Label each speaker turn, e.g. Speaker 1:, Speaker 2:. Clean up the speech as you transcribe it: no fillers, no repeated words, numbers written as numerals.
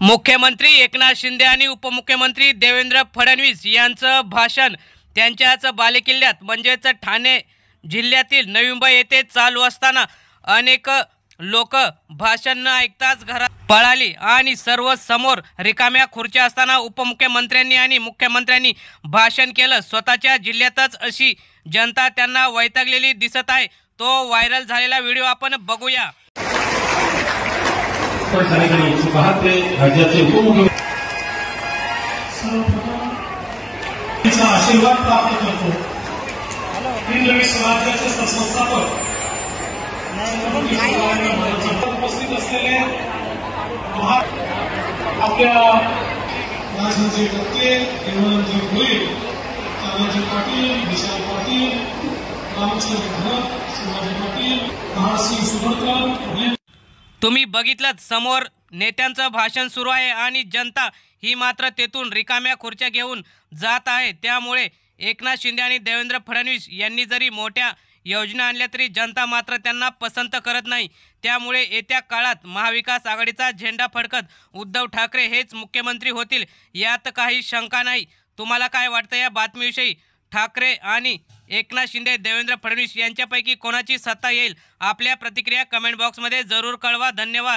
Speaker 1: मुख्यमंत्री एकनाथ शिंदे आणि उपमुख्यमंत्री देवेंद्र फडणवीस यांचं भाषण त्यांच्याच बालेकिल्ल्यात म्हणजेच ठाणे जिल्ह्यातील नवी मुंबई येथे चालू असताना अनेक लोक भाषण न ऐकताच घरात पळाली आणि सर्व समोर रिकाम्या खुर्च्या असताना उपमुख्यमंत्र्यांनी आणि मुख्यमंत्र्यांनी भाषण केलं। स्वतःच्या जिल्ह्यातच अशी जनता त्यांना वैतागलेली दिसत आहे। तो व्हायरल झालेला व्हिडिओ आपण बघूया।
Speaker 2: राज्याचे उपमुख्यमंत्री आशीर्वाद प्राप्त करतो। हिंदवी स्वराज्याचे संस्थापक उपस्थित असलेले आपल्या राजनजी टक्के, देवानंदजी भोईर, तानाजी पाटील, विशाल पाटील, रामचंद्र भरत, शिवाजी पाटील, महासिंग सुभरकर।
Speaker 1: तुम्ही बघितलं समोर नेत्यांचं भाषण सुरू आहे आणि जनता ही मात्र तेथून रिकाम्या खुर्च्या घेऊन जात आहे। त्यामुळे एकनाथ शिंदे आणि देवेंद्र फडणवीस यांनी जरी मोठ्या योजना आणल्या तरी जनता मात्र त्यांना पसंत करत नाही। त्यामुळे येत्या काळात महाविकास आघाडीचा झेंडा फडकत उद्धव ठाकरे हेच मुख्यमंत्री होतील यात काही शंका नाही। तुम्हाला काय वाटतं या बातमीविषयी? ठाकरे आणि एकनाथ शिंदे, देवेंद्र फडणवीस यांच्यापैकी कोणाची सत्ता येईल? आपल्या प्रतिक्रिया कमेंट बॉक्समध्ये जरूर कळवा। धन्यवाद।